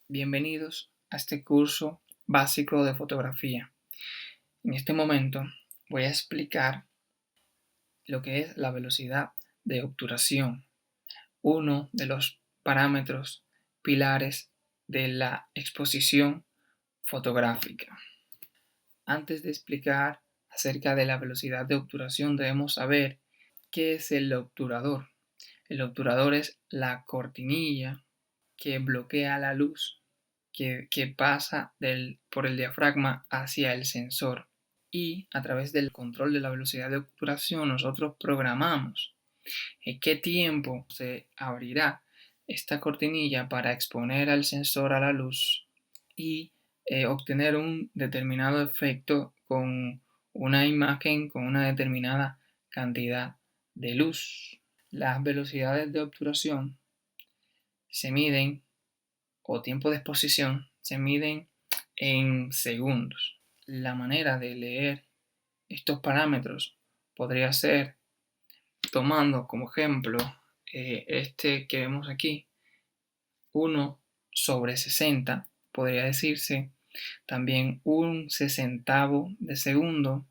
Bienvenidos a este curso básico de fotografía. En este momento voy a explicar lo que es la velocidad de obturación, uno de los parámetros pilares de la exposición fotográfica. Antes de explicar acerca de la velocidad de obturación, debemos saber qué es el obturador. El obturador es la cortinilla que bloquea la luz que pasa por el diafragma hacia el sensor, y a través del control de la velocidad de obturación nosotros programamos en qué tiempo se abrirá esta cortinilla para exponer al sensor a la luz y obtener un determinado efecto con una imagen con una determinada cantidad de luz. Las velocidades de obturación se miden, o tiempo de exposición, se miden en segundos. La manera de leer estos parámetros podría ser tomando como ejemplo este que vemos aquí, 1/60, podría decirse también 1/60 de segundo,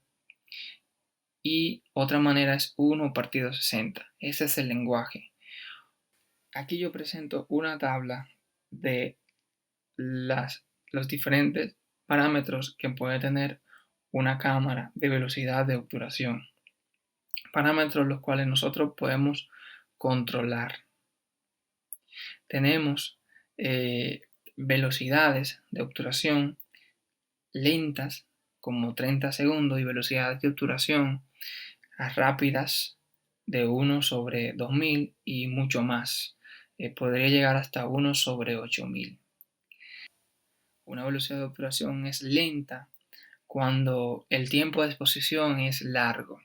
y otra manera es 1/60. Ese es el lenguaje. Aquí yo presento una tabla de los diferentes parámetros que puede tener una cámara de velocidad de obturación. Parámetros los cuales nosotros podemos controlar. Tenemos velocidades de obturación lentas como 30 segundos y velocidades de obturación rápidas de 1/2000 y mucho más. Podría llegar hasta 1/8000. Una velocidad de obturación es lenta cuando el tiempo de exposición es largo.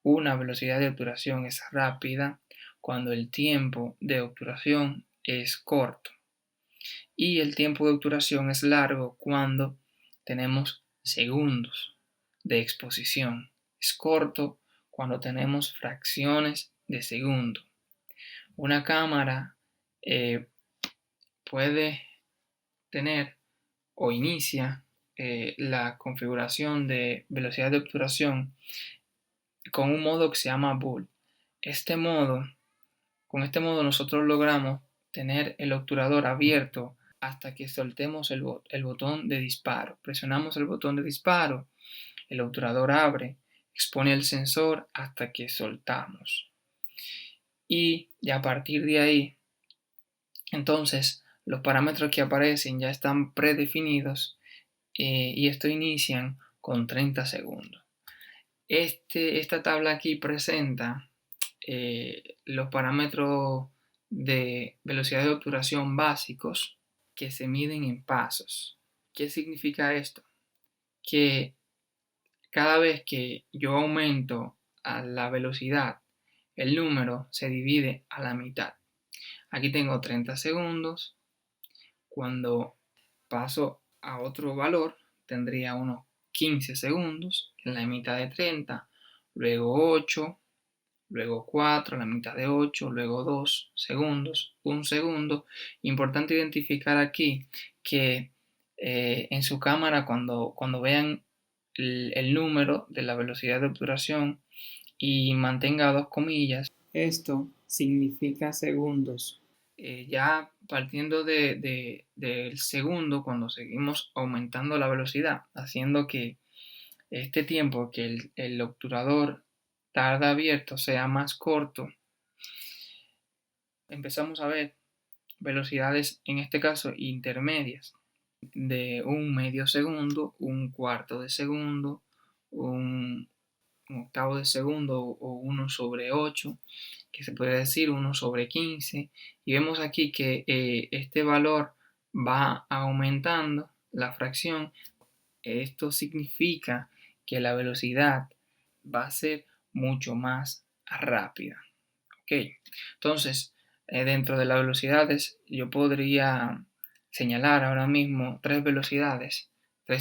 Una velocidad de obturación es rápida cuando el tiempo de obturación es corto. Y el tiempo de obturación es largo cuando tenemos segundos de exposición. Es corto cuando tenemos fracciones de segundo. Una cámara puede tener o inicia la configuración de velocidad de obturación con un modo que se llama Bull. Con este modo nosotros logramos tener el obturador abierto hasta que soltemos el botón de disparo. Presionamos el botón de disparo, el obturador abre, expone el sensor hasta que soltamos. Y a partir de ahí, entonces, los parámetros que aparecen ya están predefinidos y esto inician con 30 segundos. Esta tabla aquí presenta los parámetros de velocidad de obturación básicos que se miden en pasos. ¿Qué significa esto? Que cada vez que yo aumento a la velocidad, el número se divide a la mitad. Aquí tengo 30 segundos. Cuando paso a otro valor, tendría unos 15 segundos en la mitad de 30, luego 8, luego 4, la mitad de 8, luego 2 segundos, 1 segundo. Importante identificar aquí que en su cámara, cuando vean el número de la velocidad de obturación y mantenga dos comillas, esto significa segundos. Ya partiendo del segundo, cuando seguimos aumentando la velocidad, haciendo que este tiempo que el obturador tarda abierto sea más corto, empezamos a ver velocidades, en este caso intermedias, de 1/2 segundo, 1/4 de segundo, un octavo de segundo o 1/8, que se puede decir 1/15, y vemos aquí que este valor va aumentando la fracción. Esto significa que la velocidad va a ser mucho más rápida. ¿Ok? Entonces, dentro de las velocidades, yo podría señalar ahora mismo tres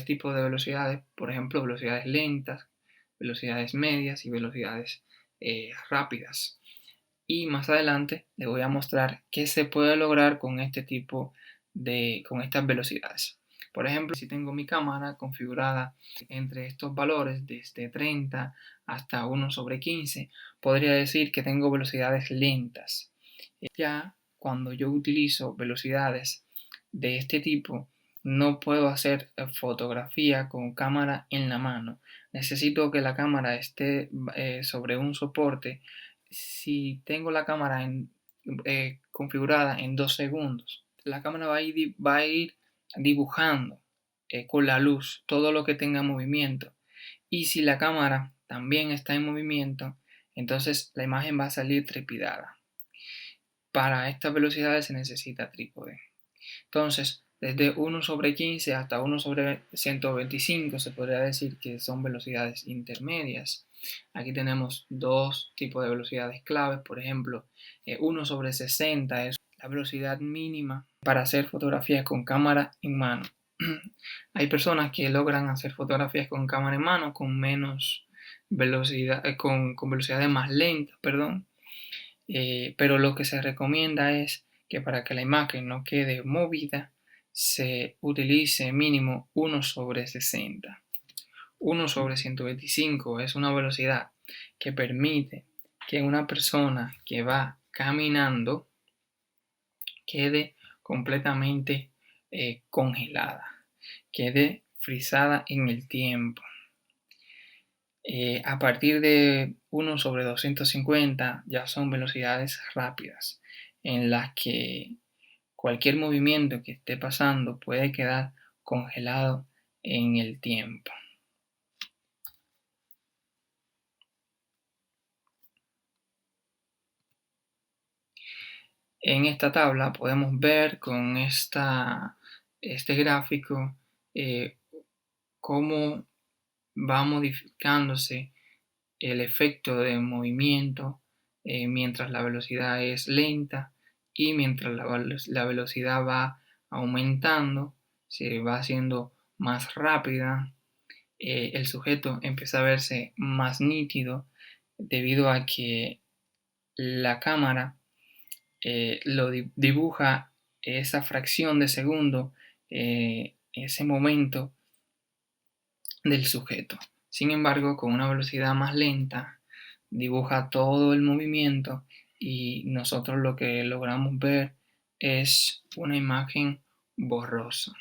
tipos de velocidades, por ejemplo, velocidades lentas, velocidades medias y velocidades rápidas. Y más adelante les voy a mostrar qué se puede lograr con este tipo con estas velocidades. Por ejemplo, si tengo mi cámara configurada entre estos valores, desde 30 hasta 1/15, podría decir que tengo velocidades lentas. Ya cuando yo utilizo velocidades de este tipo, no puedo hacer fotografía con cámara en la mano. Necesito que la cámara esté sobre un soporte. Si tengo la cámara configurada en 2 segundos, la cámara va a ir dibujando con la luz todo lo que tenga movimiento. Y si la cámara también está en movimiento, entonces la imagen va a salir trepidada. Para estas velocidades se necesita trípode. Entonces, desde 1/15 hasta 1/125 se podría decir que son velocidades intermedias. Aquí tenemos dos tipos de velocidades claves. Por ejemplo, 1/60 es la velocidad mínima para hacer fotografías con cámara en mano. Hay personas que logran hacer fotografías con cámara en mano con menos velocidad, con velocidades más lentas, perdón. Pero lo que se recomienda es que para que la imagen no quede movida, se utilice mínimo 1/60. 1/125 es una velocidad que permite que una persona que va caminando quede completamente congelada, quede frisada en el tiempo. A partir de 1/250 ya son velocidades rápidas en las que cualquier movimiento que esté pasando puede quedar congelado en el tiempo. En esta tabla podemos ver con este gráfico cómo va modificándose el efecto de movimiento mientras la velocidad es lenta y mientras la velocidad va aumentando, se va haciendo más rápida, el sujeto empieza a verse más nítido debido a que la cámara lo dibuja esa fracción de segundo, ese momento del sujeto. Sin embargo, con una velocidad más lenta, dibuja todo el movimiento y nosotros lo que logramos ver es una imagen borrosa.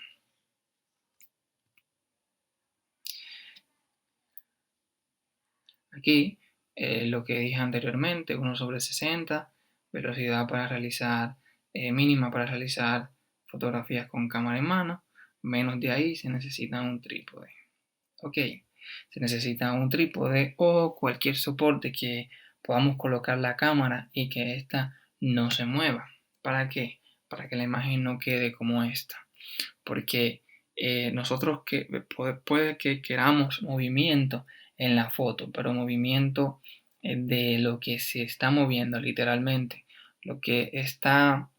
Aquí lo que dije anteriormente, 1/60, velocidad para realizar mínima para realizar fotografías con cámara en mano. Menos de ahí se necesita un trípode. Ok, se necesita un trípode o cualquier soporte que podamos colocar la cámara y que ésta no se mueva. ¿Para qué? Para que la imagen no quede como esta. Porque nosotros puede que queramos movimiento en la foto, pero movimiento de lo que se está moviendo literalmente. Lo que está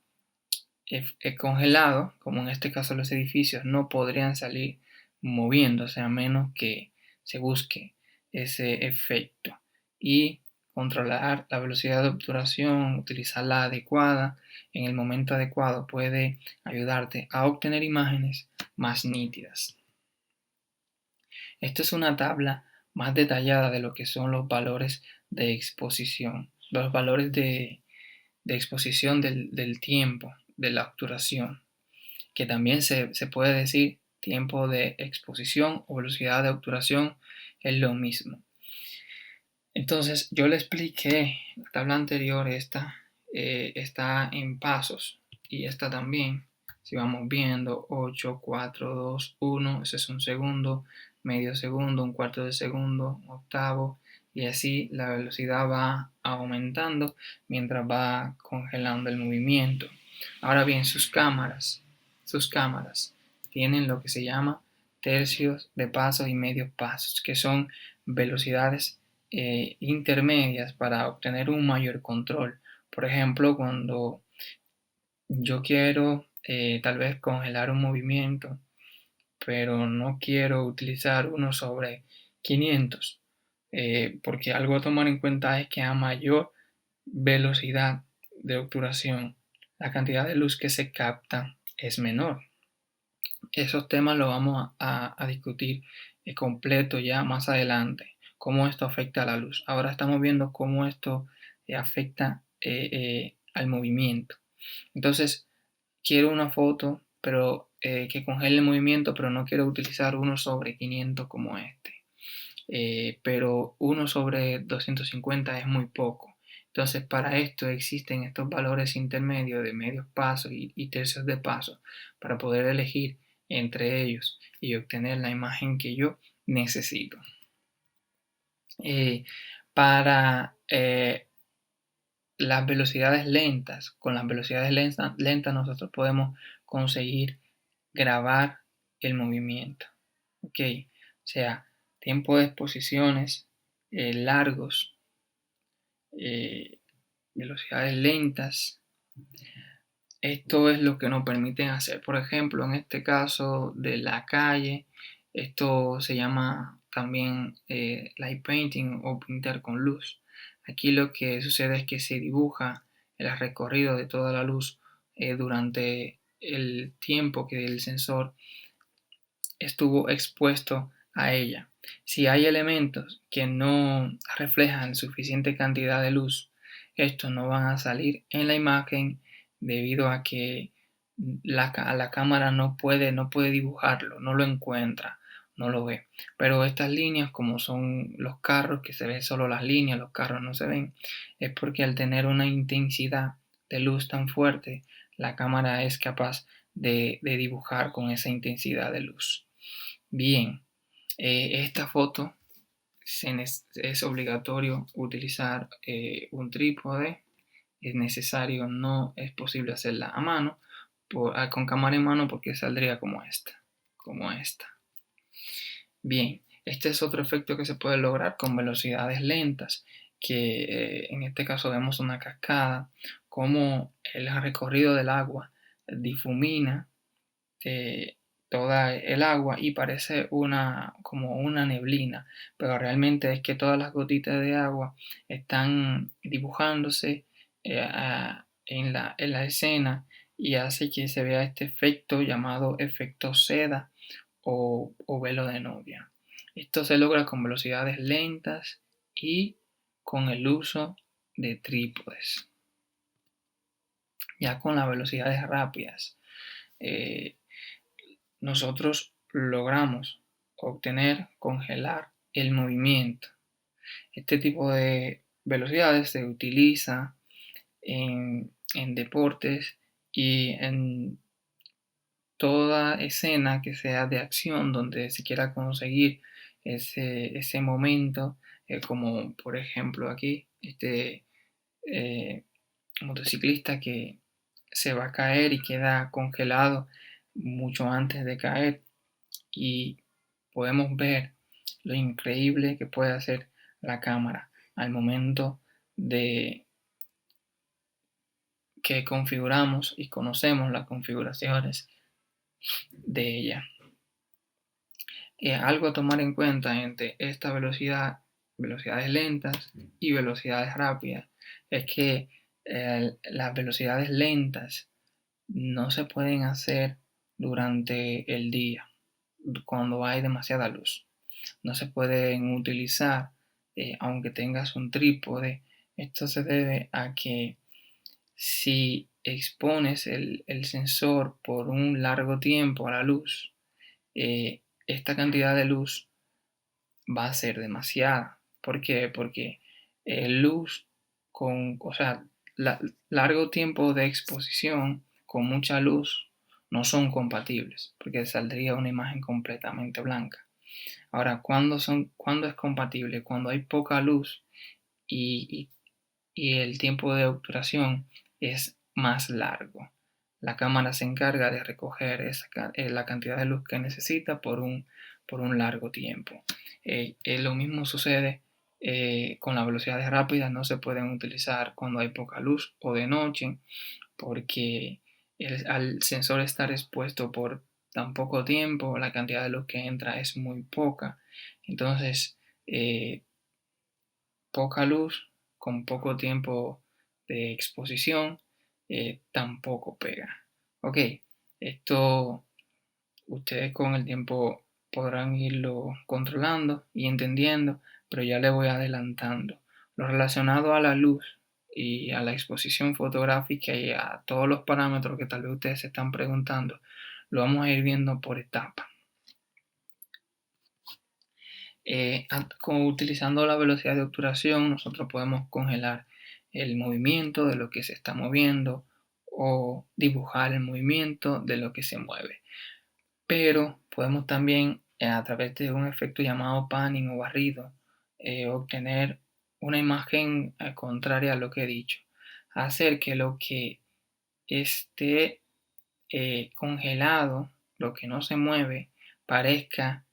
congelado, como en este caso los edificios, no podrían salir moviéndose a menos que se busque ese efecto. Y controlar la velocidad de obturación, utilizarla adecuada en el momento adecuado puede ayudarte a obtener imágenes más nítidas. Esta es una tabla más detallada de lo que son los valores de exposición, los valores de exposición del tiempo, de la obturación, que también se puede decir tiempo de exposición o velocidad de obturación es lo mismo. Entonces, yo le expliqué, la tabla anterior está en pasos y esta también. Si vamos viendo 8, 4, 2, 1, ese es un segundo, medio segundo, un cuarto de segundo, un octavo, y así la velocidad va aumentando mientras va congelando el movimiento. Ahora bien, sus cámaras tienen lo que se llama tercios de pasos y medios pasos, que son velocidades intermedias para obtener un mayor control. Por ejemplo, cuando yo quiero tal vez congelar un movimiento, pero no quiero utilizar 1/500, porque algo a tomar en cuenta es que a mayor velocidad de obturación, la cantidad de luz que se capta es menor. Esos temas los vamos a discutir completo ya más adelante, cómo esto afecta a la luz. Ahora estamos viendo cómo esto afecta al movimiento. Entonces, quiero una foto, pero que congele el movimiento, pero no quiero utilizar 1/500 como este. Pero 1/250 es muy poco. Entonces, para esto existen estos valores intermedios de medios pasos y tercios de paso para poder elegir entre ellos y obtener la imagen que yo necesito. Para las velocidades lentas, con las velocidades lentas nosotros podemos conseguir grabar el movimiento. ¿Ok? O sea, tiempo de exposiciones largos, velocidades lentas. Esto es lo que nos permiten hacer. Por ejemplo, en este caso de la calle, esto se llama también light painting o pintar con luz. Aquí lo que sucede es que se dibuja el recorrido de toda la luz durante el tiempo que el sensor estuvo expuesto a ella. Si hay elementos que no reflejan suficiente cantidad de luz, estos no van a salir en la imagen debido a que la cámara no puede dibujarlo, no lo encuentra, no lo ve. Pero estas líneas, como son los carros, que se ven solo las líneas, los carros no se ven, es porque al tener una intensidad de luz tan fuerte, la cámara es capaz de dibujar con esa intensidad de luz. Bien, esta foto es obligatorio utilizar un trípode, es necesario, no es posible hacerla a mano, con cámara en mano porque saldría como esta, como esta. Bien, este es otro efecto que se puede lograr con velocidades lentas, que en este caso vemos una cascada, como el recorrido del agua difumina toda el agua y parece como una neblina, pero realmente es que todas las gotitas de agua están dibujándose en la escena y hace que se vea este efecto llamado efecto seda o velo de novia. Esto se logra con velocidades lentas y con el uso de trípodes. Ya con las velocidades rápidas, nosotros logramos congelar el movimiento. Este tipo de velocidades se utiliza en deportes y en toda escena que sea de acción donde se quiera conseguir ese momento, como por ejemplo aquí, este motociclista que se va a caer y queda congelado mucho antes de caer, y podemos ver lo increíble que puede hacer la cámara al momento de que configuramos y conocemos las configuraciones de ella. Algo a tomar en cuenta entre esta velocidades lentas y velocidades rápidas, es que las velocidades lentas no se pueden hacer durante el día, cuando hay demasiada luz. No se pueden utilizar aunque tengas un trípode. Esto se debe a que si expones el sensor por un largo tiempo a la luz, esta cantidad de luz va a ser demasiada. ¿Por qué? Porque luz o sea, largo tiempo de exposición con mucha luz no son compatibles, porque saldría una imagen completamente blanca. Ahora, ¿cuándo es compatible? Cuando hay poca luz y el tiempo de obturación es más largo. La cámara se encarga de recoger la cantidad de luz que necesita por un largo tiempo. Lo mismo sucede con las velocidades rápidas. No se pueden utilizar cuando hay poca luz o de noche, porque al sensor estar expuesto por tan poco tiempo, la cantidad de luz que entra es muy poca. Entonces, poca luz con poco tiempo de exposición tampoco pega. Ok, Esto ustedes con el tiempo podrán irlo controlando y entendiendo, pero ya les voy adelantando. Lo relacionado a la luz y a la exposición fotográfica y a todos los parámetros que tal vez ustedes se están preguntando, lo vamos a ir viendo por etapas. Utilizando la velocidad de obturación, nosotros podemos congelar el movimiento de lo que se está moviendo o dibujar el movimiento de lo que se mueve. Pero podemos también, a través de un efecto llamado panning o barrido, obtener una imagen contraria a lo que he dicho. Hacer que lo que esté congelado, lo que no se mueve, parezca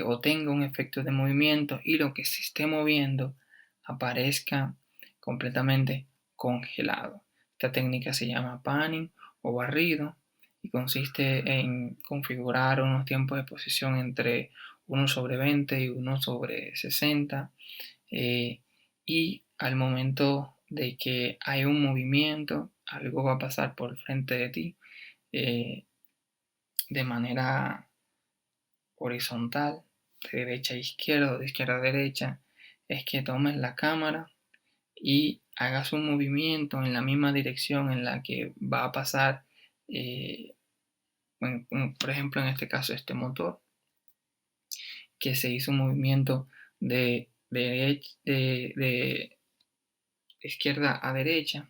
o tenga un efecto de movimiento, y lo que se esté moviendo aparezca completamente congelado. Esta técnica se llama panning o barrido y consiste en configurar unos tiempos de exposición entre 1/20 y 1/60, y al momento de que hay un movimiento, algo va a pasar por frente de ti de manera horizontal, de derecha a izquierda o de izquierda a derecha, es que tomes la cámara y hagas un movimiento en la misma dirección en la que va a pasar, por ejemplo, en este caso, este motor, que se hizo un movimiento de izquierda a derecha,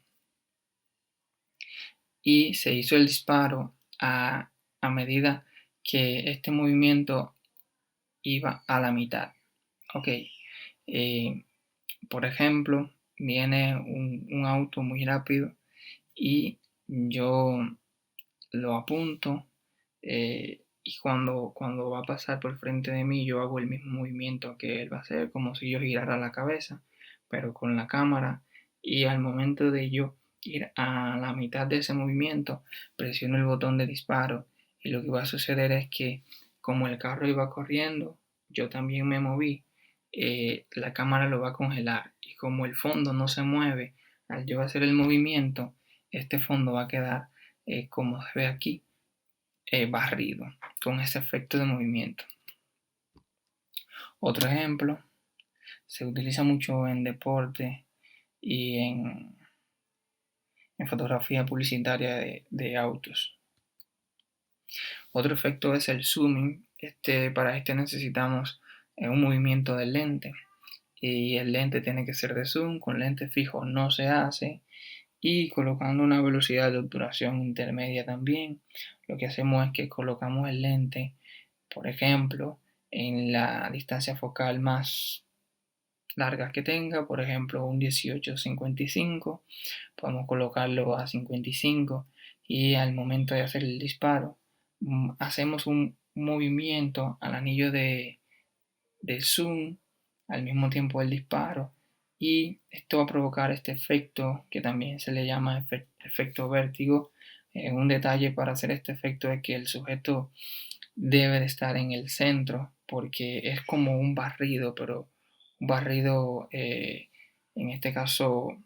y se hizo el disparo a medida que este movimiento iba a la mitad. Ok, por ejemplo, viene un auto muy rápido y yo lo apunto, y cuando va a pasar por frente de mí, yo hago el mismo movimiento que él va a hacer, como si yo girara la cabeza, pero con la cámara, y al momento de yo ir a la mitad de ese movimiento, presiono el botón de disparo, y lo que va a suceder es que, como el carro iba corriendo, yo también me moví, la cámara lo va a congelar, y como el fondo no se mueve al yo hacer el movimiento, este fondo va a quedar como se ve aquí, barrido, con ese efecto de movimiento. Otro ejemplo, se utiliza mucho en deporte y en fotografía publicitaria de autos. Otro efecto es el zooming. Para este necesitamos un movimiento del lente, y el lente tiene que ser de zoom. Con lente fijo no se hace, y colocando una velocidad de obturación intermedia también, lo que hacemos es que colocamos el lente, por ejemplo, en la distancia focal más larga que tenga, por ejemplo un 18-55, podemos colocarlo a 55, y al momento de hacer el disparo hacemos un movimiento al anillo de zoom al mismo tiempo del disparo, y esto va a provocar este efecto que también se le llama efecto vértigo. Un detalle para hacer este efecto es que el sujeto debe de estar en el centro, porque es como un barrido, pero un barrido en este caso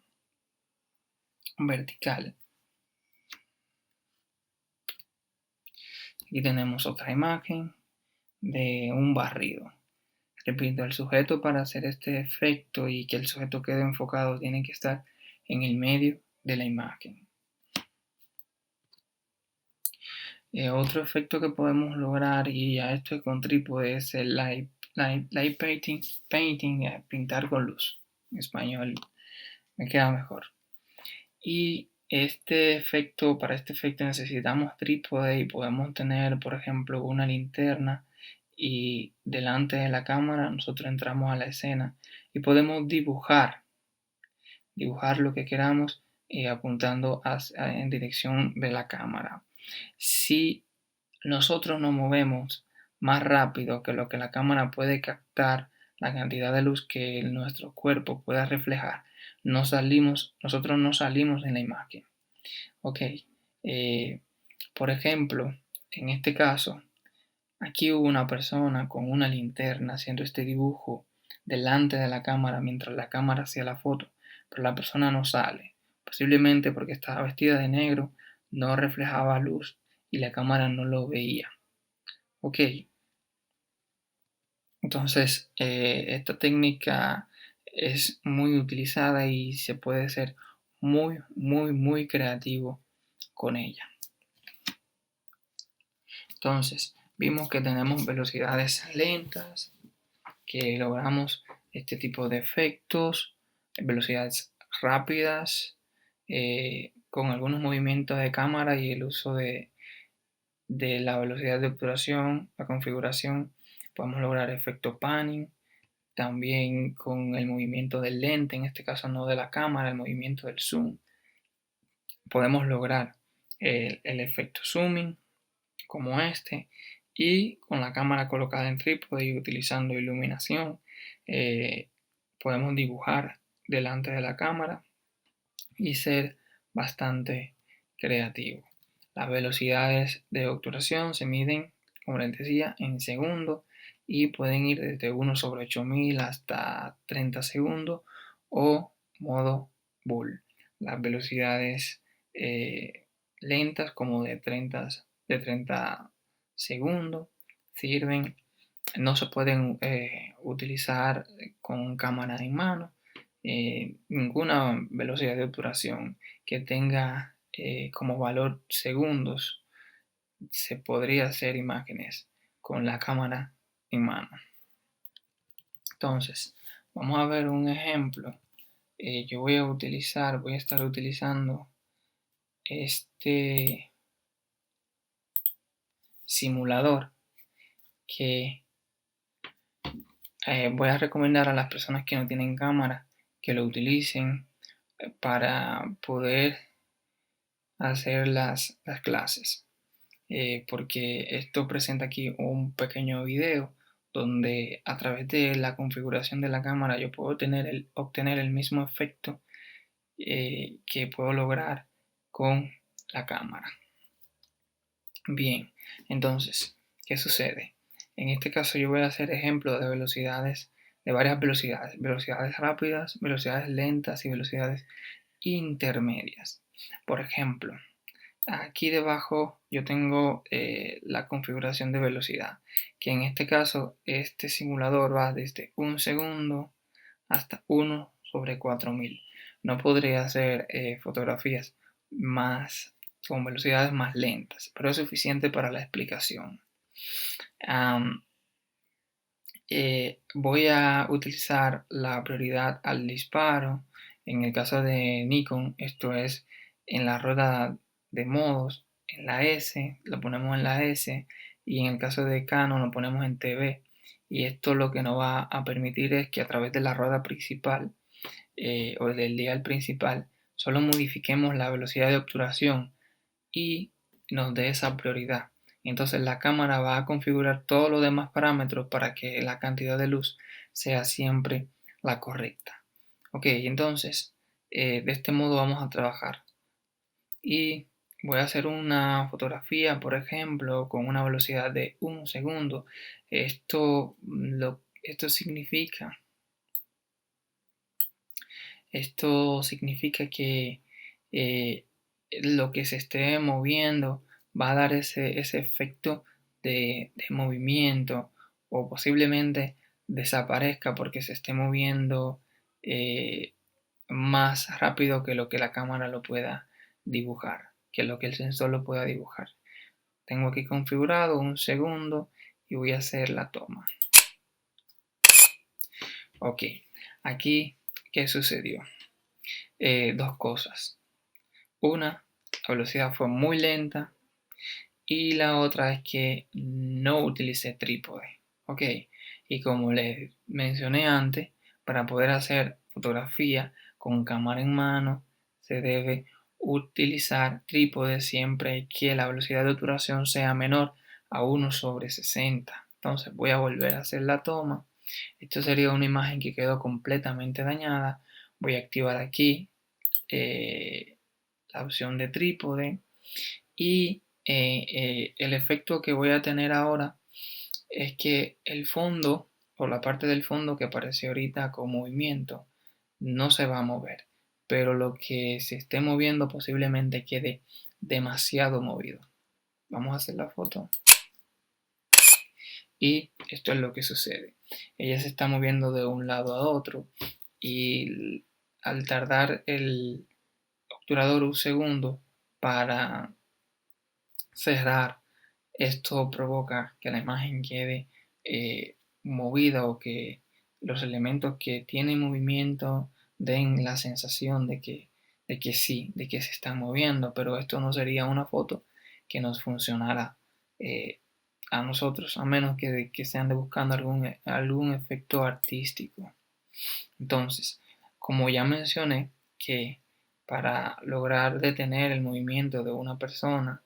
vertical. Aquí tenemos otra imagen de un barrido. Repito, el sujeto, para hacer este efecto y que el sujeto quede enfocado, tiene que estar en el medio de la imagen. Otro efecto que podemos lograr, y a esto con trípode, es el light painting, pintar con luz. En español me queda mejor. Y para este efecto necesitamos trípode, y podemos tener, por ejemplo, una linterna, y delante de la cámara nosotros entramos a la escena y podemos dibujar lo que queramos, apuntando en dirección de la cámara. Si nosotros nos movemos más rápido que lo que la cámara puede captar, la cantidad de luz que nuestro cuerpo pueda reflejar, nosotros no salimos en la imagen. Ok, por ejemplo, en este caso, aquí hubo una persona con una linterna haciendo este dibujo delante de la cámara mientras la cámara hacía la foto, pero la persona no sale, posiblemente porque estaba vestida de negro, no reflejaba luz, y la cámara no lo veía. Ok, entonces esta técnica es muy utilizada y se puede ser muy creativo con ella. Entonces, vimos que tenemos velocidades lentas, que logramos este tipo de efectos, velocidades rápidas, con algunos movimientos de cámara y el uso de la velocidad de obturación, la configuración, podemos lograr efecto panning. También con el movimiento del lente, en este caso no de la cámara, el movimiento del zoom, podemos lograr el efecto zooming como este, y con la cámara colocada en trípode y utilizando iluminación podemos dibujar delante de la cámara y ser bastante creativo. Las velocidades de obturación se miden, como les decía, en segundos y pueden ir desde 1/8000 hasta 30 segundos o modo bull. Las velocidades lentas como de 30 segundos sirven, no se pueden utilizar con cámara en mano. Ninguna velocidad de obturación que tenga como valor segundos se podría hacer imágenes con la cámara en mano. Entonces, vamos a ver un ejemplo. Yo voy a estar utilizando este simulador que voy a recomendar a las personas que no tienen cámara que lo utilicen para poder hacer las clases. Porque esto presenta aquí un pequeño video donde a través de la configuración de la cámara yo puedo obtener el mismo efecto que puedo lograr con la cámara. Bien, entonces, ¿qué sucede? En este caso yo voy a hacer ejemplos de velocidades, de varias velocidades, velocidades rápidas, velocidades lentas y velocidades intermedias. Por ejemplo, aquí debajo yo tengo la configuración de velocidad, que en este caso este simulador va desde 1 segundo hasta 1/4000. No podría hacer fotografías más con velocidades más lentas, pero es suficiente para la explicación. Voy a utilizar la prioridad al disparo. En el caso de Nikon, esto es en la rueda de modos, en la S, lo ponemos en la S, y en el caso de Canon lo ponemos en TV. Y esto lo que nos va a permitir es que a través de la rueda principal o del dial principal solo modifiquemos la velocidad de obturación y nos dé esa prioridad. Entonces la cámara va a configurar todos los demás parámetros para que la cantidad de luz sea siempre la correcta. Ok, entonces de este modo vamos a trabajar. Y voy a hacer una fotografía, por ejemplo, con una velocidad de 1 segundo. Esto significa que lo que se esté moviendo va a dar ese efecto de movimiento, o posiblemente desaparezca porque se esté moviendo más rápido que lo que la cámara lo pueda dibujar, que lo que el sensor lo pueda dibujar. Tengo aquí configurado 1 segundo y voy a hacer la toma. Ok, aquí, ¿qué sucedió? Dos cosas. Una, la velocidad fue muy lenta, y la otra es que no utilicé trípode. Ok, y como les mencioné antes, para poder hacer fotografía con cámara en mano se debe utilizar trípode siempre que la velocidad de obturación sea menor a 1/60. Entonces voy a volver a hacer la toma. Esto sería una imagen que quedó completamente dañada. Voy a activar aquí la opción de trípode, y el efecto que voy a tener ahora es que el fondo, o la parte del fondo que aparece ahorita con movimiento, no se va a mover, pero lo que se esté moviendo posiblemente quede demasiado movido. Vamos a hacer la foto. Y esto es lo que sucede. Ella se está moviendo de un lado a otro y al tardar el obturador un segundo para cerrar, esto provoca que la imagen quede movida o que los elementos que tienen movimiento den la sensación de que sí, de que se están moviendo, pero esto no sería una foto que nos funcionara a nosotros, a menos que se ande buscando algún efecto artístico. Entonces, como ya mencioné, que para lograr detener el movimiento de una persona,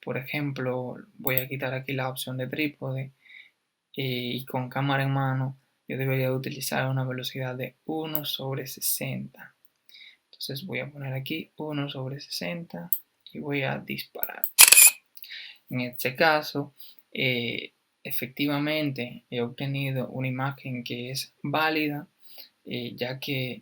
por ejemplo, voy a quitar aquí la opción de trípode y con cámara en mano, yo debería utilizar una velocidad de 1/60. Entonces voy a poner aquí 1/60 y voy a disparar. En este caso, efectivamente he obtenido una imagen que es válida, ya que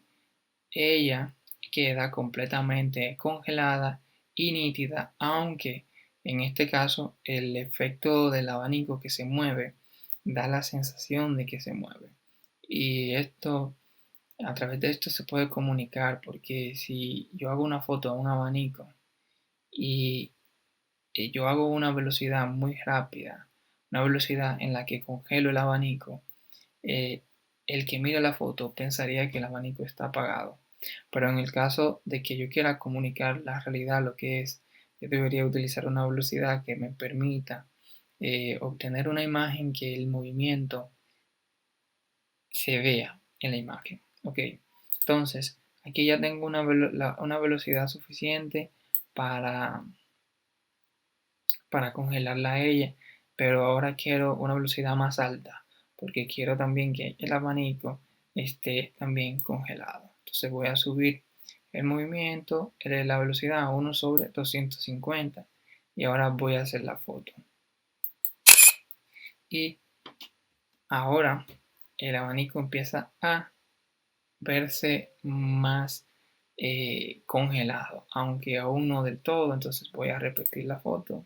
ella queda completamente congelada y nítida, aunque en este caso el efecto del abanico que se mueve da la sensación de que se mueve. Y esto, a través de esto se puede comunicar, porque si yo hago una foto a un abanico y yo hago una velocidad muy rápida, una velocidad en la que congelo el abanico, eh, el que mira la foto pensaría que el abanico está apagado. Pero en el caso de que yo quiera comunicar la realidad, lo que es, yo debería utilizar una velocidad que me permita obtener una imagen que el movimiento se vea en la imagen. Ok, entonces aquí ya tengo una velocidad suficiente para, para congelarla a ella, pero ahora quiero una velocidad más alta porque quiero también que el abanico esté también congelado. Entonces voy a subir el movimiento, la velocidad a 1/250 y ahora voy a hacer la foto. Y ahora el abanico empieza a verse más congelado, aunque aún no del todo. Entonces voy a repetir la foto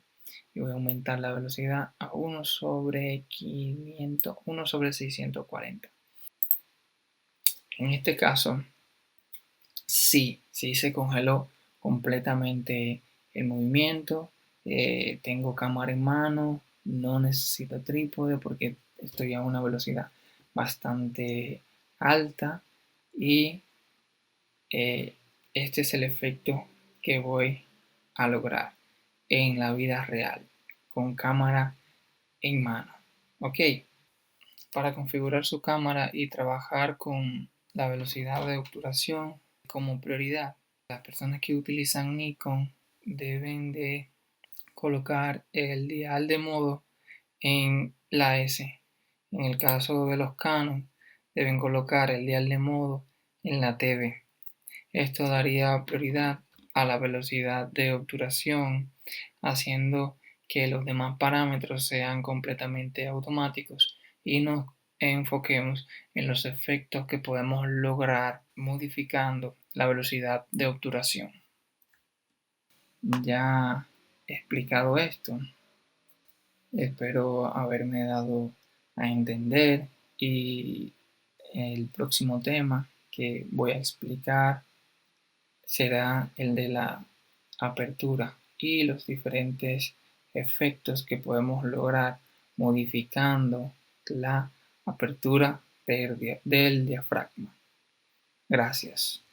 y voy a aumentar la velocidad a 1/500, 1/640. En este caso, sí se congeló completamente el movimiento. Tengo cámara en mano, no necesito trípode porque estoy a una velocidad bastante alta y este es el efecto que voy a lograr en la vida real con cámara en mano. Ok, para configurar su cámara y trabajar con la velocidad de obturación como prioridad, las personas que utilizan Nikon deben de colocar el dial de modo en la S. En el caso de los Canon, deben colocar el dial de modo en la TV. Esto daría prioridad a la velocidad de obturación, haciendo que los demás parámetros sean completamente automáticos y nos enfoquemos en los efectos que podemos lograr modificando la velocidad de obturación. Ya he explicado esto, espero haberme dado a entender y el próximo tema que voy a explicar será el de la apertura y los diferentes efectos que podemos lograr modificando la apertura del diafragma. Gracias.